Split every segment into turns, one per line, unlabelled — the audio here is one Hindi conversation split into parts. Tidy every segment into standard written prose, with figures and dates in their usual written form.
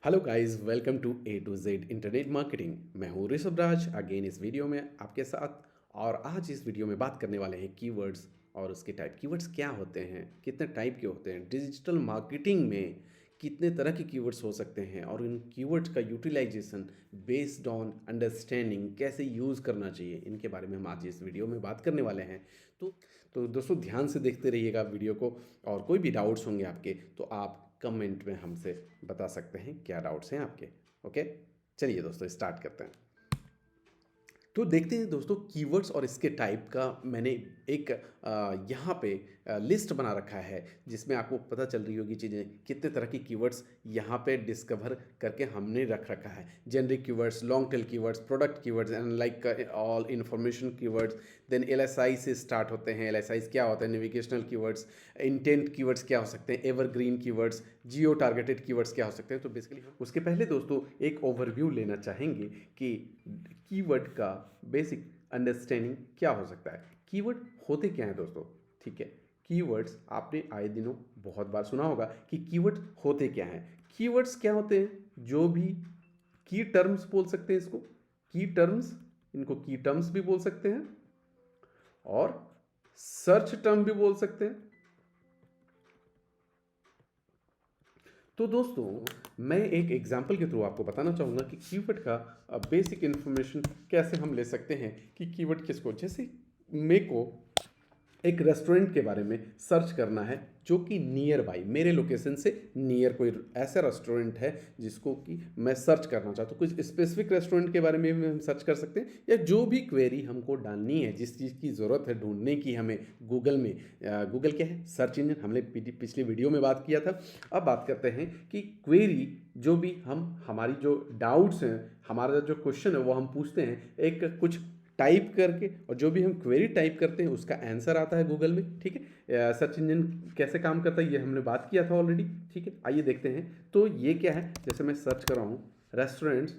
Hello guys, welcome to A to Z internet marketing. मैं हूं ऋषभ राज अगेन इस वीडियो में आपके साथ। और आज इस वीडियो में बात करने वाले हैं कीवर्ड्स और उसके टाइप। कीवर्ड्स क्या होते हैं, कितने टाइप के होते हैं, डिजिटल मार्केटिंग में कितने तरह के कीवर्ड्स हो सकते हैं और इन कीवर्ड्स का यूटिलाइजेशन बेस्ड ऑन अंडरस्टैंडिंग कैसे यूज़ करना चाहिए, इनके बारे में हम आज इस वीडियो में बात करने वाले हैं। तो तो दोस्तों ध्यान से देखते रहिएगा वीडियो को। और कोई भी डाउट्स होंगे आपके तो आप कमेंट में हमसे बता सकते हैं क्या डाउट्स हैं आपके। ओके, चलिए दोस्तों स्टार्ट करते हैं। तो देखते हैं दोस्तों, कीवर्ड्स और इसके टाइप का मैंने एक यहाँ पे लिस्ट बना रखा है जिसमें आपको पता चल रही होगी चीज़ें, कितने तरह की कीवर्ड्स यहाँ पे डिस्कवर करके हमने रख रखा है। Generic keywords, long tail keywords, product keywords and like all information keywords. Then LSI से स्टार्ट होते हैं। एलएसआई क्या होता है? Navigational keywords. इंटेंट कीवर्ड्स क्या हो सकते हैं? Evergreen keywords. Geo targeted keywords क्या हो सकते हैं? तो बेसिकली उसके पहले दोस्तों एक ओवरव्यू लेना चाहेंगे कि कीवर्ड का बेसिक अंडरस्टैंडिंग क्या हो सकता है। कीवर्ड होते क्या हैं दोस्तों? ठीक है, कीवर्ड्स आपने आए दिनों बहुत बार सुना होगा कि कीवर्ड होते क्या हैं। कीवर्ड्स क्या होते हैं? जो भी की टर्म्स बोल सकते हैं इसको, की टर्म्स, इनको की टर्म्स भी बोल सकते हैं और सर्च टर्म भी बोल सकते हैं। तो दोस्तों मैं एक एग्जांपल के थ्रू आपको बताना चाहूँगा कि कीवर्ड का बेसिक इन्फॉर्मेशन कैसे हम ले सकते हैं कि कीवर्ड किसको। जैसे मेरे को एक रेस्टोरेंट के बारे में सर्च करना है जो कि नियर बाई मेरे लोकेशन से नियर कोई ऐसा रेस्टोरेंट है जिसको कि मैं सर्च करना चाहता हूँ। कुछ स्पेसिफिक रेस्टोरेंट के बारे में भी हम सर्च कर सकते हैं, या जो भी क्वेरी हमको डालनी है, जिस चीज़ की ज़रूरत है ढूंढने की हमें गूगल में। गूगल क्या है? Search engine. हमने पिछली वीडियो में बात किया था। अब बात करते हैं कि क्वेरी जो भी हम, हमारी जो डाउट्स हैं, हमारा जो क्वेश्चन है वो हम पूछते हैं एक कुछ टाइप करके, और जो भी हम क्वेरी टाइप करते हैं उसका आंसर आता है गूगल में। ठीक है, सर्च इंजन कैसे काम करता है ये हमने बात किया था ऑलरेडी। ठीक है, आइए देखते हैं। तो ये क्या है? जैसे मैं सर्च कर रहा हूँ रेस्टोरेंट्स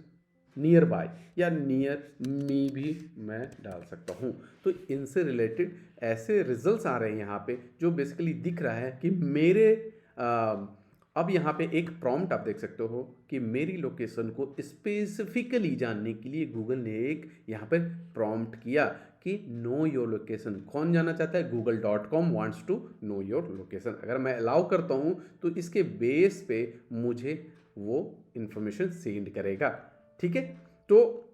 नियर बाय, या नियर मी भी मैं डाल सकता हूँ। तो इनसे रिलेटेड ऐसे रिजल्ट्स आ रहे हैं यहाँ पे जो बेसिकली दिख रहा है कि मेरे अब यहाँ पे एक प्रॉम्प्ट आप देख सकते हो कि मेरी लोकेशन को स्पेसिफिकली जानने के लिए गूगल ने एक यहाँ पे प्रॉम्प्ट किया कि नो योर लोकेशन। कौन जानना चाहता है? google.com wants to know your location. अगर मैं अलाउ करता हूँ तो इसके बेस पे मुझे वो इंफॉर्मेशन सेंड करेगा। ठीक है, तो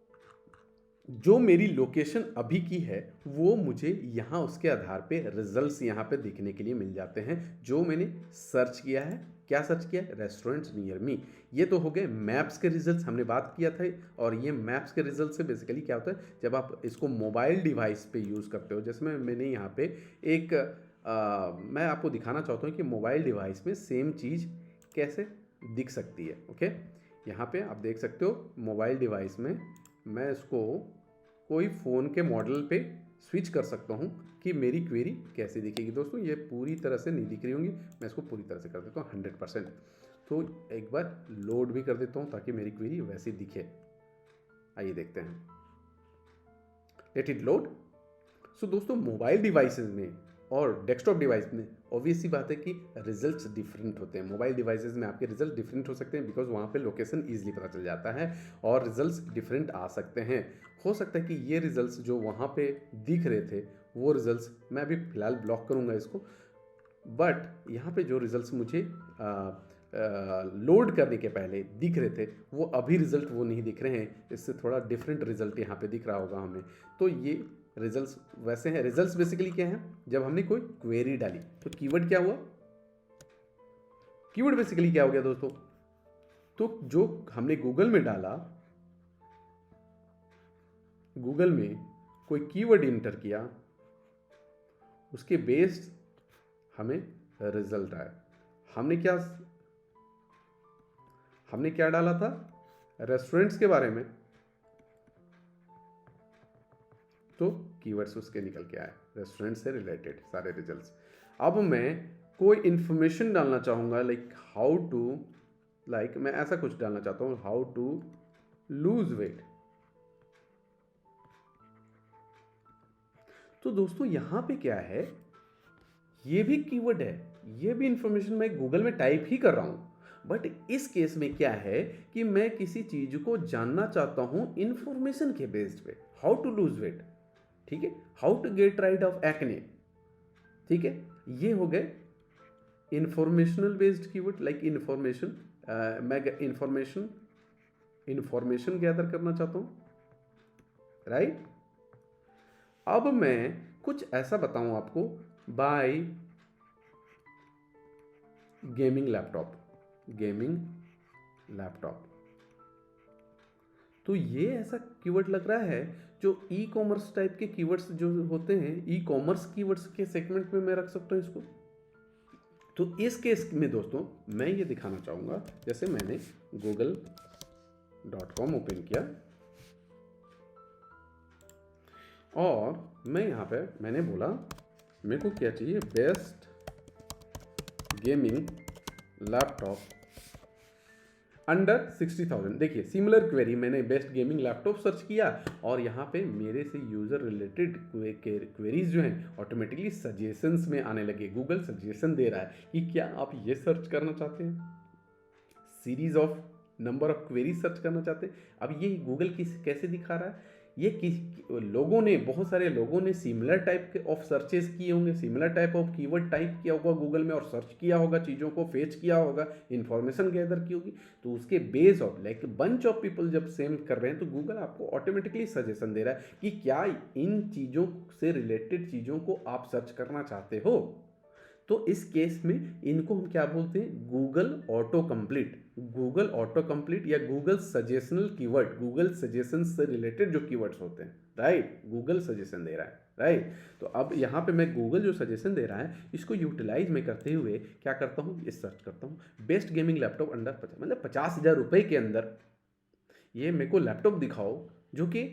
जो मेरी लोकेशन अभी की है वो मुझे यहाँ उसके आधार पे रिजल्ट्स यहाँ पे दिखने के लिए मिल जाते हैं जो मैंने सर्च किया है। क्या सर्च किया है? Restaurants near me. ये तो हो गए मैप्स के रिजल्ट्स, हमने बात किया था। और ये मैप्स के रिजल्ट से बेसिकली क्या होता है, जब आप इसको मोबाइल डिवाइस पे यूज़ करते हो। जैसे मैंने यहाँ पे एक मैं आपको दिखाना चाहता हूँ कि मोबाइल डिवाइस में सेम चीज़ कैसे दिख सकती है। ओके, यहाँ पे आप देख सकते हो मोबाइल डिवाइस में मैं इसको कोई फ़ोन के मॉडल पे स्विच कर सकता हूँ कि मेरी क्वेरी कैसे दिखेगी। दोस्तों ये पूरी तरह से नहीं दिख रही होंगी, मैं इसको पूरी तरह से कर देता हूँ 100%। तो एक बार लोड भी कर देता हूँ ताकि मेरी क्वेरी वैसे दिखे। आइए देखते हैं, लेट इट लोड। सो दोस्तों मोबाइल डिवाइसेस में और डेस्कटॉप डिवाइस में ऑब्वियस सी बात है कि रिजल्ट्स डिफरेंट होते हैं। मोबाइल डिवाइसेस में आपके रिजल्ट डिफरेंट हो सकते हैं बिकॉज वहाँ पे लोकेशन ईजिली पता चल जाता है और रिजल्ट्स डिफरेंट आ सकते हैं। हो सकता है कि ये रिजल्ट्स जो वहाँ पे दिख रहे थे वो रिजल्ट्स मैं अभी फ़िलहाल ब्लॉक करूँगा इसको, बट यहाँ पे जो रिजल्ट्स मुझे लोड करने के पहले दिख रहे थे वो अभी रिजल्ट वो नहीं दिख रहे हैं। इससे थोड़ा डिफरेंट रिजल्ट यहाँ पे दिख रहा होगा हमें। तो ये रिजल्ट्स वैसे हैं। रिजल्ट्स बेसिकली क्या हैं? जब हमने कोई क्वेरी डाली तो कीवर्ड क्या हुआ? कीवर्ड बेसिकली क्या हो गया दोस्तों? तो जो हमने गूगल में डाला, गूगल में कोई कीवर्ड इंटर किया, उसके बेस्ड हमें रिजल्ट आया। हमने क्या हमने क्या डाला था? रेस्टोरेंट्स के बारे में, तो कीवर्ड्स उसके निकल के आए रेस्टोरेंट से रिलेटेड सारे रिजल्ट्स। अब मैं कोई इंफॉर्मेशन डालना चाहूँगा लाइक हाउ टू, लाइक मैं ऐसा कुछ डालना चाहता हूँ, हाउ टू लूज वेट। तो दोस्तों यहाँ पे क्या है, ये भी कीवर्ड है, ये भी इंफॉर्मेशन मैं गूगल में टाइप ही कर रहा हूँ, बट इस केस में क्या है कि मैं किसी चीज को जानना चाहता हूं इंफॉर्मेशन के बेस्ड पे, हाउ टू लूज वेट, ठीक है, how to get rid of acne, ठीक है, ये हो गए informational based keyword. Like information, मैं इंफॉर्मेशन गैदर करना चाहता हूं, राइट। अब मैं कुछ ऐसा बताऊं आपको, buy gaming laptop, gaming laptop, तो ये ऐसा कीवर्ड लग रहा है जो ई कॉमर्स टाइप के कीवर्ड्स जो होते हैं, ई कॉमर्स कीवर्ड्स के सेगमेंट में मैं रख सकता हूं इसको। तो इस केस में दोस्तों मैं ये दिखाना चाहूंगा, जैसे मैंने google.com ओपन किया और मैं यहाँ पे मैंने बोला मेरे को क्या चाहिए, बेस्ट गेमिंग लैपटॉप अंडर 60,000। देखिए सिमिलर क्वेरी, मैंने बेस्ट गेमिंग लैपटॉप सर्च किया और यहाँ पे मेरे से यूज़र रिलेटेड क्वेरीज जो हैं ऑटोमेटिकली सजेशंस में आने लगे। गूगल सजेशन दे रहा है कि क्या आप ये सर्च करना चाहते हैं, series of number of queries search करना चाहते हैं। अब ये गूगल कैसे दिखा रहा है, ये लोगों ने, बहुत सारे लोगों ने सिमिलर टाइप के ऑफ सर्चेस किए होंगे, similar type of keyword type किया होगा गूगल में और सर्च किया होगा, चीज़ों को फेच किया होगा, इंफॉर्मेशन गैदर की होगी। तो उसके base of like bunch of people जब सेम कर रहे हैं तो गूगल आपको ऑटोमेटिकली सजेशन दे रहा है कि क्या इन चीज़ों से रिलेटेड चीज़ों को आप सर्च करना चाहते हो। तो इस केस में इनको हम क्या बोलते हैं, Google auto complete, Google auto complete या गूगल सजेशनल कीवर्ड, गूगल सजेशन से रिलेटेड जो कीवर्ड्स होते हैं, राइट, गूगल सजेशन दे रहा है, राइट। तो अब यहाँ पे मैं गूगल जो सजेशन दे रहा है इसको यूटिलाइज में करते हुए क्या करता हूँ, ये सर्च करता हूँ बेस्ट गेमिंग लैपटॉप अंडर 50, मतलब 50,000 रुपये के अंदर ये मेरे को लैपटॉप दिखाओ जो कि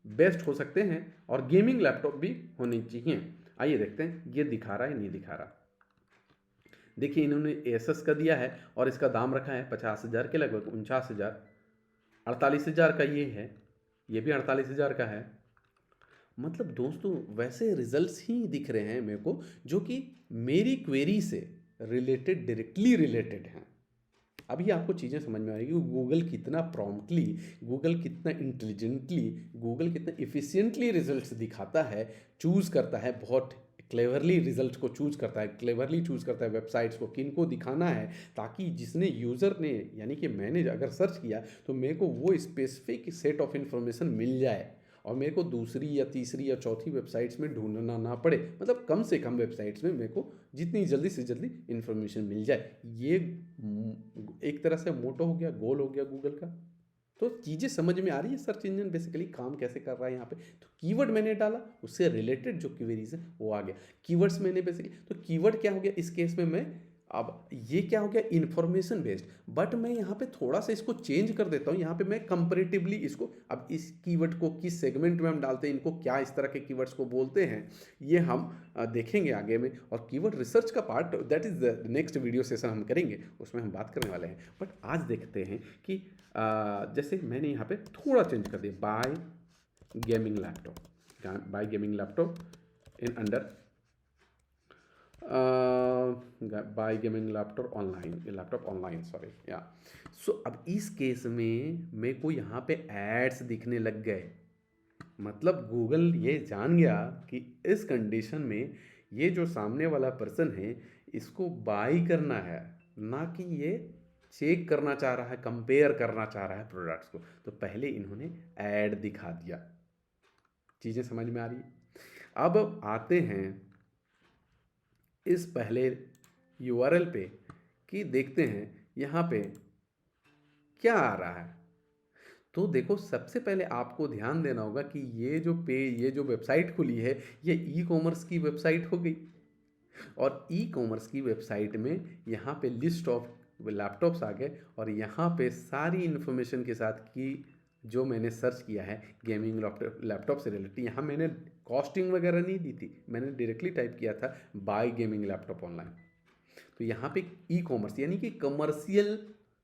बेस्ट हो सकते हैं और गेमिंग लैपटॉप भी होनी चाहिए। आइए देखते हैं ये दिखा रहा है नहीं दिखा रहा। देखिए इन्होंने एसएस का दिया है और इसका दाम रखा है 50,000 के लगभग, 49,000, 48,000 का ये है, ये भी 48,000 का है। मतलब दोस्तों वैसे रिजल्ट्स ही दिख रहे हैं मेरे को जो कि मेरी क्वेरी से रिलेटेड, डायरेक्टली रिलेटेड हैं। अभी आपको चीज़ें समझ में आएगी गूगल कितना प्रॉम्प्टली, गूगल कितना इंटेलिजेंटली, गूगल कितना इफ़िशियंटली रिजल्ट्स दिखाता है, चूज़ करता है, बहुत क्लेवरली रिजल्ट को चूज़ करता है, क्लेवरली चूज़ करता है वेबसाइट्स को किन को दिखाना है, ताकि जिसने यूज़र ने यानी कि मैंने अगर सर्च किया तो मेरे को वो स्पेसिफिक सेट ऑफ इन्फॉर्मेशन मिल जाए और मेरे को दूसरी या तीसरी या चौथी वेबसाइट्स में ढूंढना ना पड़े, मतलब कम से कम वेबसाइट्स में मेरे को जितनी जल्दी से जल्दी इन्फॉर्मेशन मिल जाए। ये एक तरह से मोटो हो गया, गोल हो गया गूगल का। तो चीज़ें समझ में आ रही है, सर्च इंजन बेसिकली काम कैसे कर रहा है यहाँ पे। तो कीवर्ड मैंने डाला, उससे रिलेटेड जो क्वेरीज है वो आ गया। कीवर्ड्स मैंने बेसिकली, तो कीवर्ड क्या हो गया इस केस में, मैं अब ये क्या हो गया इन्फॉर्मेशन बेस्ड, बट मैं यहाँ पे थोड़ा सा इसको चेंज कर देता हूँ। यहाँ पे मैं कंपैरेटिवली इसको, अब इस कीवर्ड को किस सेगमेंट में हम डालते हैं, इनको क्या इस तरह के कीवर्ड्स को बोलते हैं, ये हम देखेंगे आगे में। और कीवर्ड रिसर्च का part that is the next video session हम करेंगे, उसमें हम बात करने वाले हैं। बट आज देखते हैं कि जैसे मैंने यहाँ पे थोड़ा चेंज कर दिया, buy gaming laptop, buy gaming laptop in under buy gaming laptop online, laptop online, sorry या। सो अब इस केस में मेरे को यहाँ पे एड्स दिखने लग गए, मतलब गूगल ये जान गया कि इस कंडीशन में ये जो सामने वाला पर्सन है इसको बाई करना है, ना कि ये चेक करना चाह रहा है, कंपेयर करना चाह रहा है प्रोडक्ट्स को। तो पहले इन्होंने ऐड दिखा दिया। चीज़ें समझ में आ रही है। अब आते हैं इस पहले यूआरएल पे कि देखते हैं यहाँ पे क्या आ रहा है। तो देखो सबसे पहले आपको ध्यान देना होगा कि ये जो वेबसाइट खुली है ये ई कॉमर्स की वेबसाइट हो गई, और ई कॉमर्स की वेबसाइट में यहाँ पे लिस्ट ऑफ लैपटॉप्स आ गए और यहाँ पे सारी इन्फॉर्मेशन के साथ कि जो मैंने सर्च किया है गेमिंग लैपटॉप से रिलेटेड, यहाँ मैंने कॉस्टिंग वगैरह नहीं दी थी, मैंने डायरेक्टली टाइप किया था बाय गेमिंग लैपटॉप ऑनलाइन। तो यहाँ पे ई कॉमर्स यानी कि कमर्शियल,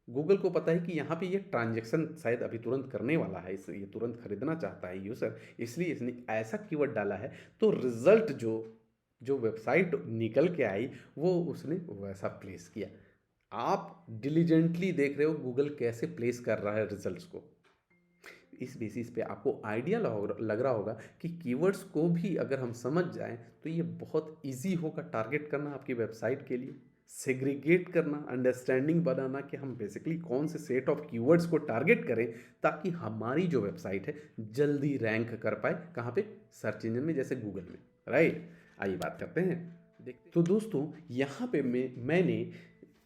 गूगल को पता है कि यहाँ पे ये ट्रांजैक्शन शायद अभी तुरंत करने वाला है, इस ये तुरंत खरीदना चाहता है यूज़र, इसलिए इसने ऐसा कीवर्ड डाला है। तो रिजल्ट जो वेबसाइट निकल के आई वो उसने वैसा प्लेस किया। आप डिलीजेंटली देख रहे हो गूगल कैसे प्लेस कर रहा है रिजल्ट्स को। इस बेसिस पे आपको आइडिया लग रहा होगा कि कीवर्ड्स को भी अगर हम समझ जाएं तो ये बहुत इजी होगा टारगेट करना आपकी वेबसाइट के लिए, सेग्रीगेट करना, अंडरस्टैंडिंग बनाना कि हम बेसिकली कौन से सेट ऑफ कीवर्ड्स को टारगेट करें ताकि हमारी जो वेबसाइट है जल्दी रैंक कर पाए। कहाँ पे? सर्च इंजन में, जैसे गूगल में, राइट। आइए बात करते हैं। देखते तो दोस्तों यहाँ पे मैंने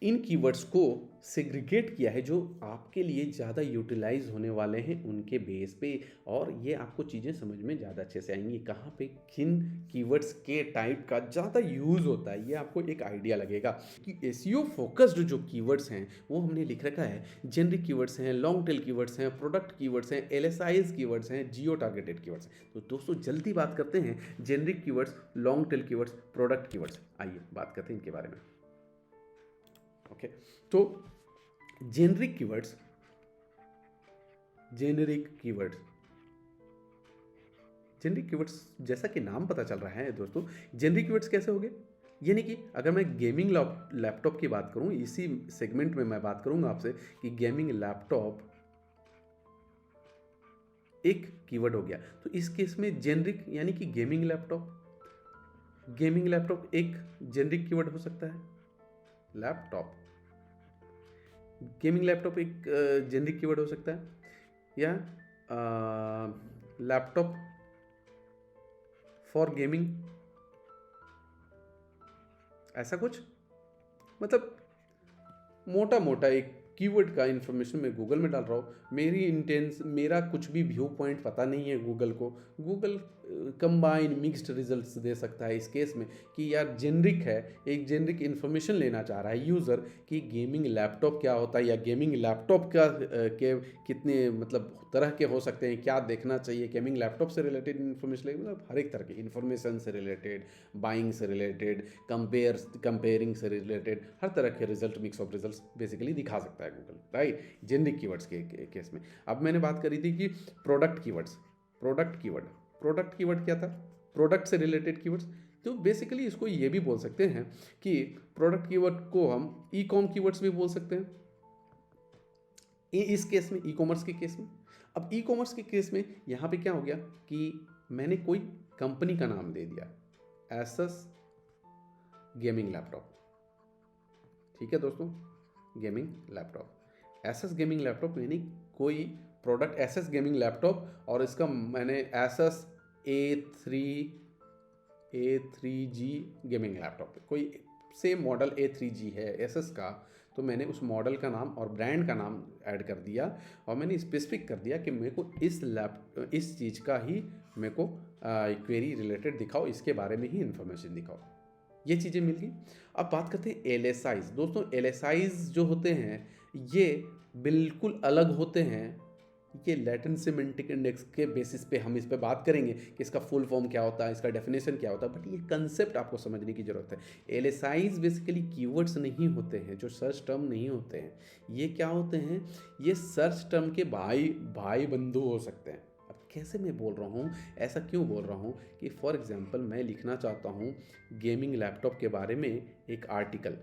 इन कीवर्ड्स को सेग्रीगेट किया है जो आपके लिए ज़्यादा यूटिलाइज होने वाले हैं उनके बेस पे, और ये आपको चीज़ें समझ में ज़्यादा अच्छे से आएंगी कहाँ पे किन कीवर्ड्स के टाइप का ज़्यादा यूज़ होता है। ये आपको एक आइडिया लगेगा कि एसईओ फोकस्ड जो कीवर्ड्स हैं वो हमने लिख रखा है। जेनरिक कीवर्ड्स हैं, लॉन्ग टेल कीवर्ड्स हैं, प्रोडक्ट कीवर्ड्स हैं, एलएसआईज कीवर्ड्स हैं, जियो टारगेटेड कीवर्ड्स हैं। तो दोस्तों जल्दी बात करते हैं generic keywords, long tail keywords, product keywords. आइए बात करते हैं इनके बारे में। ओके, तो generic keywords, generic keywords, generic keywords जैसा कि नाम पता चल रहा है दोस्तों, जेनरिक कीवर्ड्स कैसे हो गए? यानी कि अगर मैं गेमिंग लैपटॉप की बात करूं, इसी सेगमेंट में मैं बात करूंगा आपसे कि गेमिंग लैपटॉप एक कीवर्ड हो गया, तो इस केस में जेनरिक यानी कि गेमिंग लैपटॉप एक जेनरिक कीवर्ड हो सकता है। लैपटॉप, गेमिंग लैपटॉप एक जेनरिक कीवर्ड हो सकता है, या लैपटॉप फॉर गेमिंग, ऐसा कुछ। मतलब मोटा मोटा एक कीवर्ड का इन्फॉर्मेशन मैं गूगल में डाल रहा हूँ। मेरा कुछ भी व्यू पॉइंट पता नहीं है गूगल को। गूगल कंबाइन मिक्स्ड रिजल्ट्स दे सकता है इस केस में कि यार जेनरिक है, एक जेनरिक इन्फॉर्मेशन लेना चाह रहा है यूज़र कि गेमिंग लैपटॉप क्या होता है, या गेमिंग लैपटॉप का के कितने मतलब तरह के हो सकते हैं, क्या देखना चाहिए। गेमिंग लैपटॉप से रिलेटेड इन्फॉर्मेशन लेगी, मतलब हर एक तरह की इन्फॉर्मेशन से रिलेटेड, बाइंग से रिलेटेड, कंपेयरिंग से रिलेटेड, हर तरह के result, mix of results basically दिखा सकता है गूगल, राइट, जेनरिक कीवर्ड्स के केस में। अब मैंने बात करी थी कि प्रोडक्ट कीवर्ड्स, प्रोडक्ट कीवर्ड क्या था? प्रोडक्ट से रिलेटेड कीवर्ड्स। तो बेसिकली इसको ये भी बोल सकते हैं कि प्रोडक्ट कीवर्ड को हम ई कॉम कीवर्ड्स भी बोल सकते हैं इस केस में, ई कॉमर्स के केस में। अब ई कॉमर्स के केस में यहाँ पे क्या हो गया कि मैंने कोई कंपनी का नाम दे दिया, एसएस गेमिंग लैपटॉप। ठीक है दोस्तों, gaming laptop, SS gaming laptop, यानी कोई प्रोडक्ट एसएस गेमिंग लैपटॉप, और इसका मैंने एसएस A3G गेमिंग लैपटॉप, कोई सेम मॉडल A3G है एसएस का, तो मैंने उस मॉडल का नाम और ब्रांड का नाम ऐड कर दिया, और मैंने स्पेसिफिक कर दिया कि मेरे को इस चीज़ का ही मेरे को क्वेरी रिलेटेड दिखाओ, इसके बारे में ही इंफॉर्मेशन दिखाओ। ये चीज़ें मिल गई। अब बात करते हैं एलएसआईज। दोस्तों एलएसआईज जो होते हैं ये बिल्कुल अलग होते हैं। ये लैटिन सिमेंटिक इंडेक्स के बेसिस पे हम इस पे बात करेंगे कि इसका फुल फॉर्म क्या होता है, इसका डेफिनेशन क्या होता है, बट ये कंसेप्ट आपको समझने की ज़रूरत है। एलएसआईज बेसिकली कीवर्ड्स नहीं होते हैं, जो सर्च टर्म नहीं होते हैं। ये क्या होते हैं? ये सर्च टर्म के भाई बंधु हो सकते हैं। अब कैसे मैं बोल रहा हूँ, ऐसा क्यों बोल रहा हूँ कि फॉर एग्जांपल मैं लिखना चाहता हूँ गेमिंग लैपटॉप के बारे में एक आर्टिकल,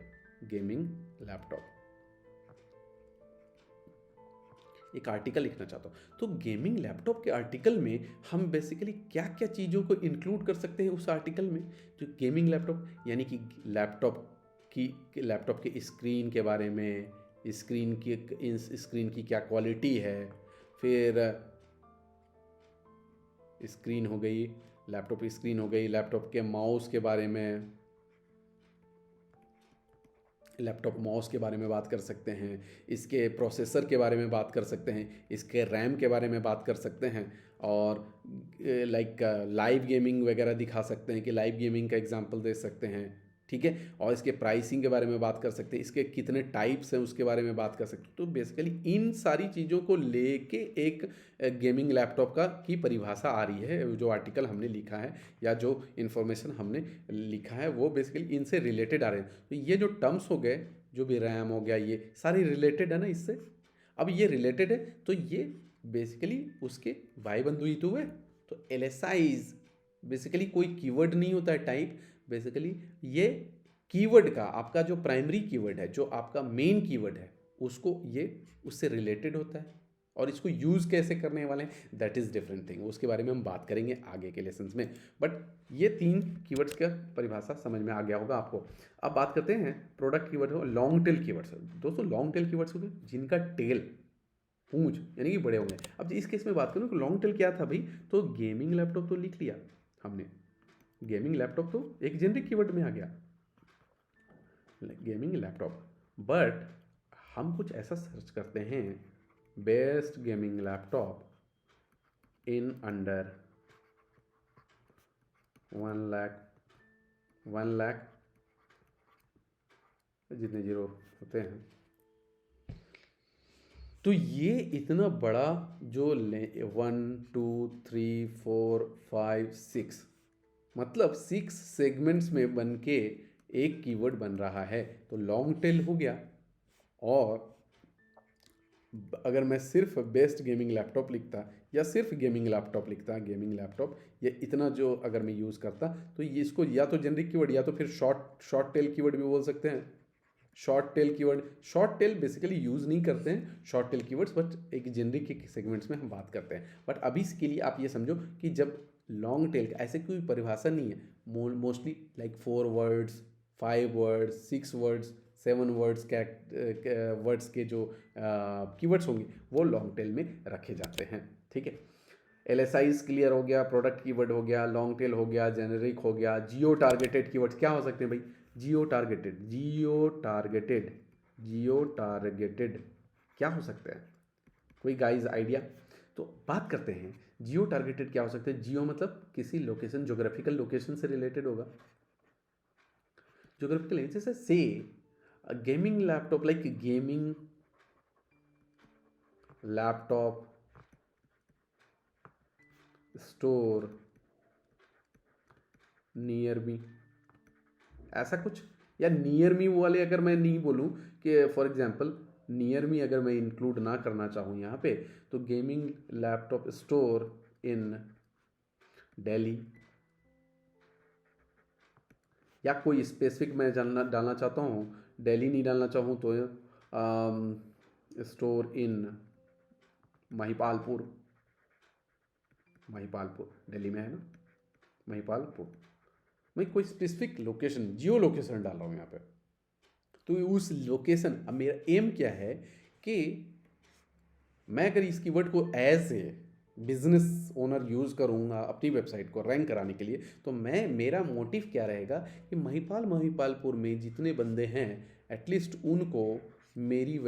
गेमिंग लैपटॉप, एक आर्टिकल लिखना चाहता हूँ, तो गेमिंग लैपटॉप के आर्टिकल में हम बेसिकली क्या क्या चीज़ों को इंक्लूड कर सकते हैं उस आर्टिकल में। तो गेमिंग लैपटॉप यानी कि लैपटॉप के स्क्रीन के बारे में, स्क्रीन की क्या क्वालिटी है, फिर स्क्रीन हो गई, लैपटॉप की स्क्रीन हो गई, लैपटॉप के माउस के बारे में, लैपटॉप माउस के बारे में बात कर सकते हैं, इसके प्रोसेसर के बारे में बात कर सकते हैं, इसके रैम के बारे में बात कर सकते हैं, और लाइक लाइव गेमिंग वगैरह दिखा सकते हैं कि लाइव गेमिंग का एग्जांपल दे सकते हैं। ठीक है, और इसके प्राइसिंग के बारे में बात कर सकते हैं, इसके कितने टाइप्स हैं उसके बारे में बात कर सकते हैं। तो बेसिकली इन सारी चीज़ों को लेके एक गेमिंग लैपटॉप का की परिभाषा आ रही है। जो आर्टिकल हमने लिखा है या जो इन्फॉर्मेशन हमने लिखा है वो बेसिकली इनसे रिलेटेड आ रहे हैं। तो ये जो टर्म्स हो गए, जो भी रैम हो गया, ये सारी रिलेटेड है ना इससे। अब ये रिलेटेड है तो ये बेसिकली उसके भाई बंधु ही तो हुए। तो एलएसआईज बेसिकली कोई कीवर्ड नहीं होता है टाइप, बेसिकली ये कीवर्ड का, आपका जो प्राइमरी कीवर्ड है, जो आपका मेन कीवर्ड है, उसको ये उससे रिलेटेड होता है, और इसको यूज़ कैसे करने वाले हैं दैट इज़ डिफरेंट थिंग, उसके बारे में हम बात करेंगे आगे के लेसन्स में। बट ये 3 कीवर्ड्स का परिभाषा समझ में आ गया होगा आपको। अब बात करते हैं प्रोडक्ट कीवर्ड हो, लॉन्ग टेल कीवर्ड्स। दोस्तों लॉन्ग टेल कीवर्ड्स हो गए जिनका टेल, पूंछ यानी कि बड़े होंगे। अब इस केस में बात करूँ कि लॉन्ग टेल क्या था भाई, तो गेमिंग लैपटॉप तो लिख लिया हमने, गेमिंग लैपटॉप तो एक जेनरिक कीवर्ड में आ गया, गेमिंग लैपटॉप। बट हम कुछ ऐसा सर्च करते हैं, best gaming laptop in under 1 lakh जितने जीरो होते हैं, तो ये इतना बड़ा जो 1 2 3 4 5 6, मतलब 6 सेगमेंट्स में बन के एक कीवर्ड बन रहा है, तो लॉन्ग टेल हो गया। और अगर मैं सिर्फ बेस्ट गेमिंग लैपटॉप लिखता या सिर्फ गेमिंग लैपटॉप लिखता, गेमिंग लैपटॉप ये इतना जो अगर मैं यूज़ करता, तो ये इसको या तो जेनरिक कीवर्ड या तो फिर शॉर्ट टेल कीवर्ड भी बोल सकते हैं। Short tail keyword, short tail basically use नहीं करते हैं शॉर्ट टेल कीवर्ड्स, बट एक जेनरिक के सेगमेंट्स में हम बात करते हैं। बट अभी इसके लिए आप ये समझो कि जब लॉन्ग टेल, ऐसे कोई परिभाषा नहीं है, mostly like 4 words, 5 words, 6 words, 7 words words के जो कीवर्ड्स होंगे वो लॉन्ग टेल में रखे जाते हैं। ठीक है, LSIs क्लियर हो गया, प्रोडक्ट कीवर्ड हो गया, लॉन्ग टेल हो गया, जेनरिक हो गया। जियो टारगेटेड कीवर्ड्स क्या हो सकते हैं भाई, जियो टारगेटेड, जियो टारगेटेड, जियो टारगेटेड क्या हो सकते हैं, कोई गाइस आइडिया? तो बात करते हैं जियो टारगेटेड क्या हो सकते हैं। जियो मतलब किसी लोकेशन, जोग्राफिकल लोकेशन से रिलेटेड होगा, जोग्राफिकल जैसे से gaming laptop, like gaming laptop store near me, ऐसा कुछ। या नियर मी वाले अगर मैं नहीं बोलूँ कि फॉर एग्जांपल नियर मी अगर मैं इंक्लूड ना करना चाहूँ यहाँ पे, तो gaming laptop store in Delhi, या कोई स्पेसिफिक मैं जानना डालना चाहता हूँ, दिल्ली नहीं डालना चाहूँ तो स्टोर इन महिपालपुर, महिपालपुर दिल्ली में है ना, महिपालपुर। मैं कोई स्पेसिफिक लोकेशन, जियो लोकेशन डाल रहा हूँ यहाँ पे, तो उस लोकेशन, अब मेरा एम क्या है कि मैं अगर इस कीवर्ड को as a business owner use करूँगा अपनी वेबसाइट को रैंक कराने के लिए, तो मेरा मोटिव क्या रहेगा कि महिपालपुर में जितने बंदे हैं एटलीस्ट उनको मेरी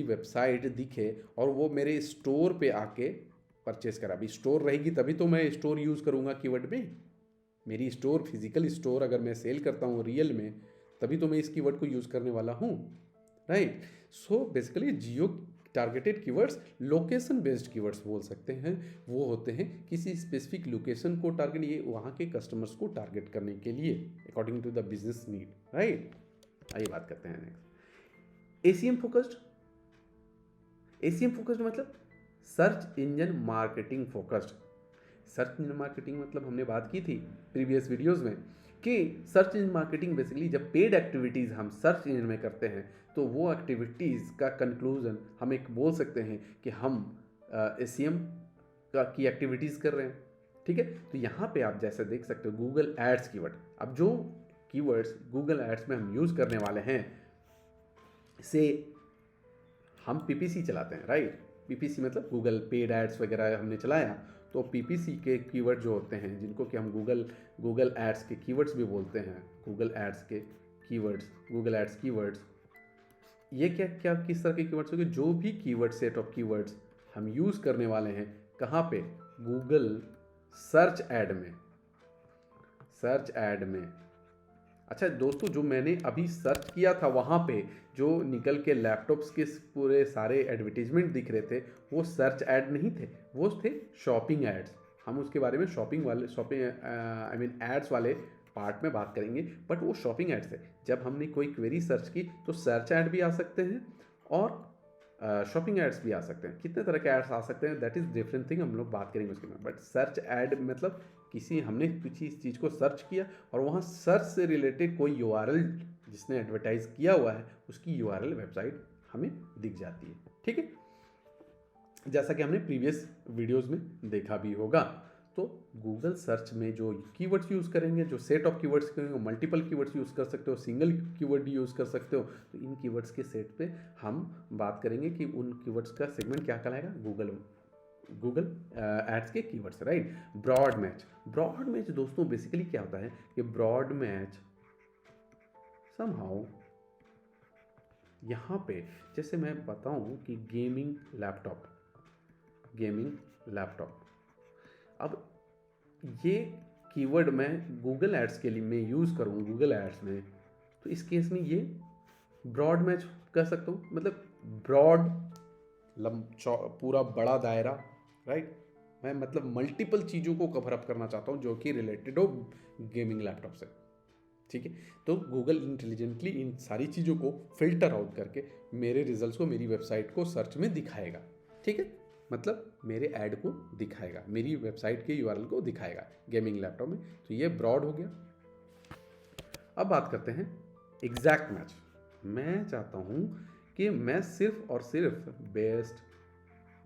वेबसाइट दिखे और वो मेरे स्टोर पे आके परचेस करा। अभी स्टोर रहेगी तभी तो मैं स्टोर यूज़ करूँगा कीवर्ड में, मेरी स्टोर, फिजिकल स्टोर अगर मैं सेल करता हूँ रियल में, तभी तो मैं इस कीवर्ड को यूज़ करने वाला हूँ, right. So basically geo targeted keywords location based keywords बोल सकते हैं, वो होते हैं किसी स्पेसिफिक लोकेशन को टारगेट, ये वहाँ के कस्टमर्स को टारगेट करने के लिए according to the business need, right. आइए बात करते हैं next, SEM focused. SEM focused मतलब search engine marketing focused. Search engine marketing मतलब हमने बात की थी प्रीवियस वीडियोस में कि सर्च इंजन मार्केटिंग बेसिकली जब पेड एक्टिविटीज़ हम सर्च इंजन में करते हैं, तो वो एक्टिविटीज़ का कंक्लूजन हम एक बोल सकते हैं कि हम एसीएम की एक्टिविटीज़ कर रहे हैं। ठीक है, तो यहाँ पे आप जैसे देख सकते हो गूगल एड्स कीवर्ड। अब जो कीवर्ड्स गूगल एड्स में हम यूज़ करने वाले हैं, से हम पीपीसी चलाते हैं, राइट। पीपीसी मतलब गूगल पेड एड्स वगैरह हमने चलाया, तो पीपीसी के कीवर्ड जो होते हैं, जिनको कि हम गूगल एड्स के कीवर्ड्स भी बोलते हैं, गूगल एड्स के कीवर्ड्स, गूगल एड्स कीवर्ड्स, ये क्या क्या किस तरह के कीवर्ड्स होंगे, जो भी कीवर्ड सेट ऑफ कीवर्ड्स हम यूज़ करने वाले हैं, कहाँ पे, गूगल सर्च ऐड में, सर्च ऐड में। अच्छा दोस्तों, जो मैंने अभी सर्च किया था वहाँ पे जो निकल के लैपटॉप्स के पूरे सारे एडवर्टीजमेंट दिख रहे थे, वो सर्च ऐड नहीं थे, वो थे शॉपिंग एड्स। हम उसके बारे में शॉपिंग आई मीन एड्स वाले पार्ट में बात करेंगे, बट वो शॉपिंग एड्स है। जब हमने कोई क्वेरी सर्च की तो सर्च ऐड भी आ सकते हैं और शॉपिंग एड्स भी आ सकते हैं, कितने तरह के एड्स आ सकते हैं, दैट इज़ डिफरेंट थिंग, हम लोग बात करेंगे उसके में। बट सर्च एड मतलब हमने किसी चीज़ को सर्च किया और वहाँ सर्च से रिलेटेड कोई यूआरएल जिसने एडवर्टाइज किया हुआ है उसकी यूआरएल वेबसाइट हमें दिख जाती है। ठीक है, जैसा कि हमने प्रीवियस वीडियोस में देखा भी होगा। तो गूगल सर्च में जो कीवर्ड्स यूज़ करेंगे, जो सेट ऑफ कीवर्ड्स करेंगे, मल्टीपल कीवर्ड्स यूज़ कर सकते हो, सिंगल कीवर्ड यूज़ कर सकते हो। तो इन कीवर्ड्स के सेट पे हम बात करेंगे कि उन कीवर्ड्स का सेगमेंट क्या कहलाएगा, गूगल एड्स के कीवर्ड्स, राइट। ब्रॉड मैच दोस्तों बेसिकली क्या होता है कि ब्रॉड मैच समहाउ यहाँ पे, जैसे मैं बताऊँ कि गेमिंग लैपटॉप, अब ये कीवर्ड मैं गूगल एड्स के लिए मैं यूज़ करूँ गूगल एड्स में, तो इस केस में ये ब्रॉड मैच कर सकता हूँ, मतलब ब्रॉड पूरा बड़ा दायरा, राइट। मैं मतलब मल्टीपल चीज़ों को कवर अप करना चाहता हूँ जो कि रिलेटेड हो गेमिंग लैपटॉप से। ठीक है, तो गूगल इंटेलिजेंटली इन सारी चीज़ों को फिल्टर आउट करके मेरे रिजल्ट्स को मेरी वेबसाइट को सर्च में दिखाएगा। ठीक है, मतलब मेरे ऐड को दिखाएगा, मेरी वेबसाइट के यूआरएल को दिखाएगा गेमिंग लैपटॉप में। तो ये ब्रॉड हो गया। अब बात करते हैं एग्जैक्ट मैच। मैं चाहता हूँ कि मैं सिर्फ और सिर्फ बेस्ट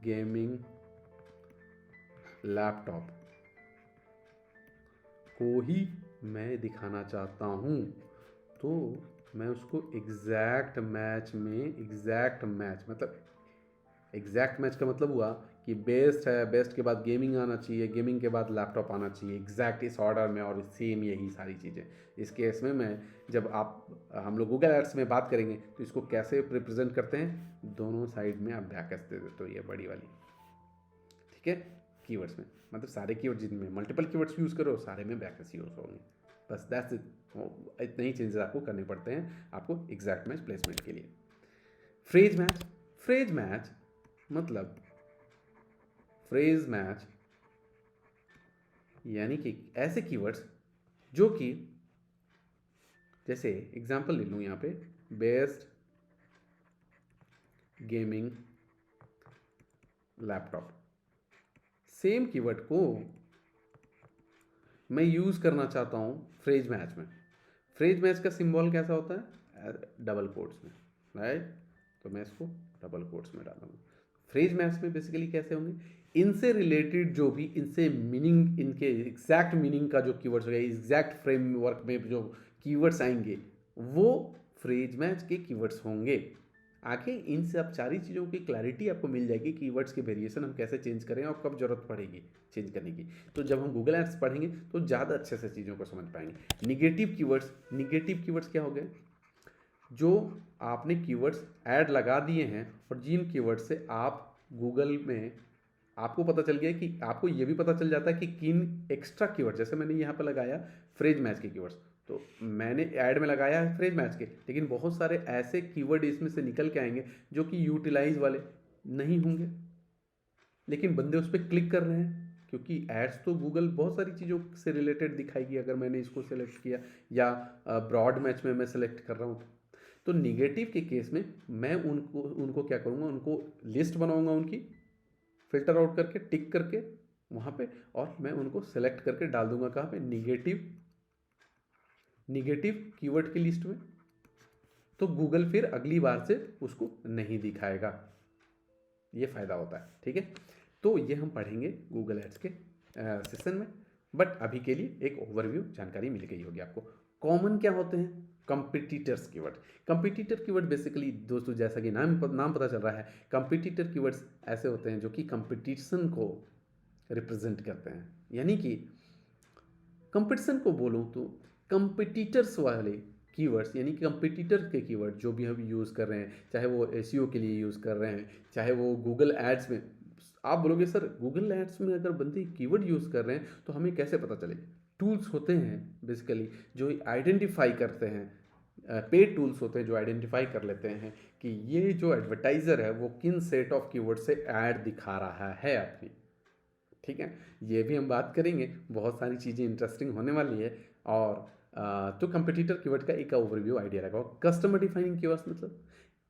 गेमिंग लैपटॉप को ही मैं दिखाना चाहता हूँ, तो मैं उसको एग्जैक्ट मैच मतलब एग्जैक्ट मैच का मतलब हुआ कि बेस्ट है, बेस्ट के बाद गेमिंग आना चाहिए, गेमिंग के बाद लैपटॉप आना चाहिए, एग्जैक्ट इस ऑर्डर में और सेम यही सारी चीज़ें। इस केस में मैं जब हम लोग गूगल एड्स में बात करेंगे तो इसको कैसे रिप्रेजेंट करते हैं, दोनों साइड में आप ब्रैकेट्स दे देते हो, ये बड़ी वाली। ठीक है, कीवर्ड्स में मतलब सारे कीवर्ड जिनमें मल्टीपल कीवर्ड्स यूज़ करो सारे में ब्रैकेट्स यूज़ होंगे, बस दैट्स इट। इतने ही चेंजेस आपको करने पड़ते हैं आपको एग्जैक्ट मैच प्लेसमेंट के लिए। फ्रेज मैच मतलब फ्रेज मैच यानी कि ऐसे कीवर्ड्स जो कि, जैसे एग्जांपल ले लूँ यहाँ पे, best gaming laptop, same keyword को मैं यूज़ करना चाहता हूँ फ्रेज मैच में। फ्रेज मैच का सिंबल कैसा होता है, डबल कोट्स में, राइट। तो मैं इसको डबल कोट्स में डालूंगा। फ्रेज मैच में बेसिकली कैसे होंगे, इनसे रिलेटेड जो भी इनसे मीनिंग, इनके एग्जैक्ट मीनिंग का जो कीवर्ड्स होगा, एग्जैक्ट फ्रेमवर्क में जो कीवर्ड्स आएंगे वो फ्रेज मैच के कीवर्ड्स होंगे। आगे इन सब सारी चीज़ों की क्लैरिटी आपको मिल जाएगी, कीवर्ड्स के वेरिएशन हम कैसे चेंज करें और कब जरूरत पड़ेगी चेंज करने की। तो जब हम गूगल एड्स पढ़ेंगे तो ज़्यादा अच्छे से चीज़ों को समझ पाएंगे। निगेटिव कीवर्ड्स क्या हो गए, जो आपने कीवर्ड्स ऐड लगा दिए हैं और जिन कीवर्ड्स से आप गूगल में आपको पता चल गया कि आपको ये भी पता चल जाता है कि किन एक्स्ट्रा कीवर्ड, जैसे मैंने यहाँ पर लगाया फ्रेज मैच के कीवर्ड्स, तो मैंने ऐड में लगाया है फ्रेज मैच के, लेकिन बहुत सारे ऐसे कीवर्ड इसमें से निकल के आएंगे जो कि यूटिलाइज वाले नहीं होंगे, लेकिन बंदे उस पर क्लिक कर रहे हैं क्योंकि एड्स तो गूगल बहुत सारी चीज़ों से रिलेटेड दिखाएगी अगर मैंने इसको सेलेक्ट किया या ब्रॉड मैच में मैं सेलेक्ट कर रहा हूँ। तो निगेटिव के केस में मैं उनको क्या करूँगा, उनको लिस्ट बनाऊँगा, उनकी फिल्टर आउट करके टिक करके वहाँ पे, और मैं उनको सेलेक्ट करके डाल दूंगा कहाँ पे, निगेटिव कीवर्ड की लिस्ट में। तो गूगल फिर अगली बार से उसको नहीं दिखाएगा, ये फ़ायदा होता है। ठीक है, तो ये हम पढ़ेंगे गूगल एड्स के सेशन में, बट अभी के लिए एक ओवरव्यू जानकारी मिल गई होगी आपको। कॉमन क्या होते हैं, कंपिटिटर्स कीवर्ड बेसिकली दोस्तों, जैसा कि नाम पता चल रहा है, कंपिटिटर कीवर्ड्स ऐसे होते हैं जो कि कंपटीशन को रिप्रेजेंट करते हैं। यानी कि कंपटीशन को बोलूँ तो कंपिटिटर्स वाले कीवर्ड्स, यानी कि कंपिटिटर के कीवर्ड जो भी हम यूज़ कर रहे हैं, चाहे वो एसईओ के लिए यूज़ कर रहे हैं, चाहे वो गूगल एड्स में, आप बोलोगे सर गूगल एड्स में अगर बंदे कीवर्ड यूज़ कर रहे हैं तो हमें कैसे पता चले। टूल्स होते हैं बेसिकली जो आइडेंटिफाई करते हैं, पेड टूल्स होते हैं जो आइडेंटिफाई कर लेते हैं कि ये जो एडवर्टाइज़र है वो किन सेट ऑफ कीवर्ड से ऐड दिखा रहा है अपनी। ठीक है, ये भी हम बात करेंगे, बहुत सारी चीज़ें इंटरेस्टिंग होने वाली है। और तो कंपटीटर कीवर्ड का एक ओवरव्यू आइडिया लगाओ। कस्टमर डिफाइनिंग कीवर्ड्स मतलब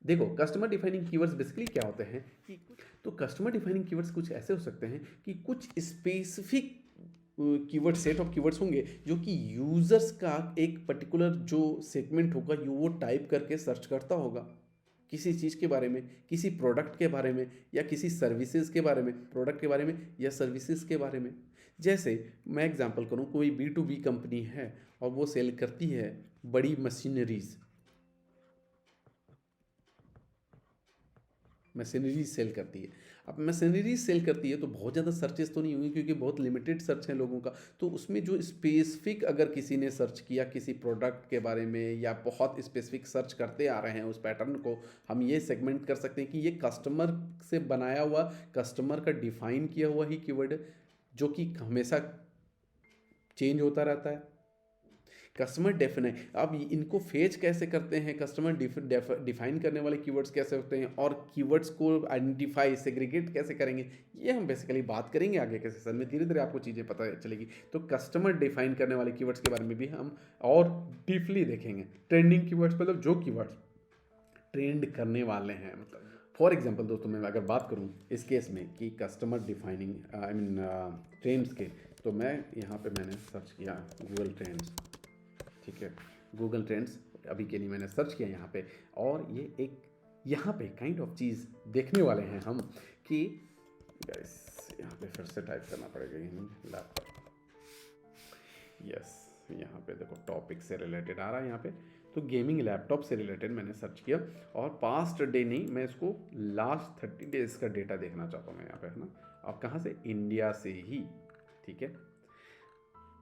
देखो, कस्टमर डिफाइनिंग कीवर्ड्स बेसिकली क्या होते हैं कि तो कस्टमर डिफाइनिंग कीवर्ड्स कुछ ऐसे हो सकते हैं कि कुछ specific keyword, set of keywords होंगे जो कि यूजर्स का एक पर्टिकुलर जो सेगमेंट होगा यू वो टाइप करके सर्च करता होगा किसी चीज़ के बारे में, किसी प्रोडक्ट के बारे में या किसी सर्विसेज के बारे में, प्रोडक्ट के बारे में या सर्विसेज के बारे में। जैसे मैं एग्जांपल करूँ, कोई B2B कंपनी है और वो सेल करती है बड़ी मशीनरी सेल करती है। अब मशीनरी सेल करती है तो बहुत ज़्यादा सर्चेस तो नहीं होंगी क्योंकि बहुत लिमिटेड सर्च है लोगों का। तो उसमें जो स्पेसिफिक अगर किसी ने सर्च किया किसी प्रोडक्ट के बारे में या बहुत स्पेसिफिक सर्च करते आ रहे हैं उस पैटर्न को, हम ये सेगमेंट कर सकते हैं कि ये कस्टमर से बनाया हुआ, कस्टमर का डिफाइन किया हुआ ही कीवर्ड है जो कि हमेशा चेंज होता रहता है। कस्टमर डेफिनाइ अब इनको फेच कैसे करते हैं, कस्टमर डिफाइन करने वाले कीवर्ड्स कैसे होते हैं और कीवर्ड्स को आइडेंटिफाई सेग्रीगेट कैसे करेंगे, ये हम बेसिकली बात करेंगे आगे के सेशन में। धीरे धीरे आपको चीज़ें पता चलेगी। तो कस्टमर डिफाइन करने वाले कीवर्ड्स के बारे में भी हम और डीपली देखेंगे। ट्रेंडिंग कीवर्ड्स मतलब जो कीवर्ड्स ट्रेंड करने वाले हैं, मतलब फॉर एग्जाम्पल दोस्तों मैं अगर बात करूँ इस केस में कि customer defining I mean trends के, तो मैं यहाँ पे मैंने सर्च किया गूगल ट्रेंड्स, ठीक है। गूगल ट्रेंड्स अभी के लिए मैंने सर्च किया यहाँ पे, और ये एक यहाँ पे काइंड ऑफ चीज़ देखने वाले हैं हम कि गाइस यहाँ पे फिर से टाइप करना पड़ेगा लैपटॉप। यस, यहाँ पे देखो टॉपिक से रिलेटेड आ रहा है यहाँ पे। तो गेमिंग लैपटॉप से रिलेटेड मैंने सर्च किया और पास्ट डे नहीं, मैं इसको लास्ट 30 डेज का डेटा देखना चाहता हूँ मैं यहाँ पे, है ना। अब कहाँ से? इंडिया से ही, ठीक है।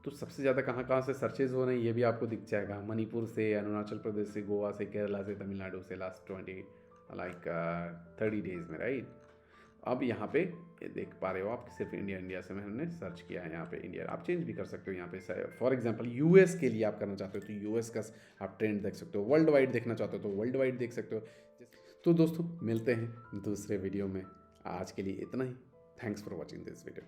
तो सबसे ज़्यादा कहाँ कहाँ से सर्चेज हो रहे हैं ये भी आपको दिख जाएगा। मणिपुर से, अरुणाचल प्रदेश से, गोवा से, केरला से, तमिलनाडु से लास्ट 30 डेज में, राइट। अब यहाँ पे ये देख पा रहे हो आप, सिर्फ इंडिया से मैंने सर्च किया है यहाँ पे इंडिया। आप चेंज भी कर सकते हो यहाँ पे, फॉर एग्जांपल यूएस के लिए आप करना चाहते हो तो यूएस का आप ट्रेंड देख सकते हो। वर्ल्ड वाइड देखना चाहते हो तो वर्ल्ड वाइड देख सकते हो। तो दोस्तों मिलते हैं दूसरे वीडियो में, आज के लिए इतना ही। Thanks for watching this video.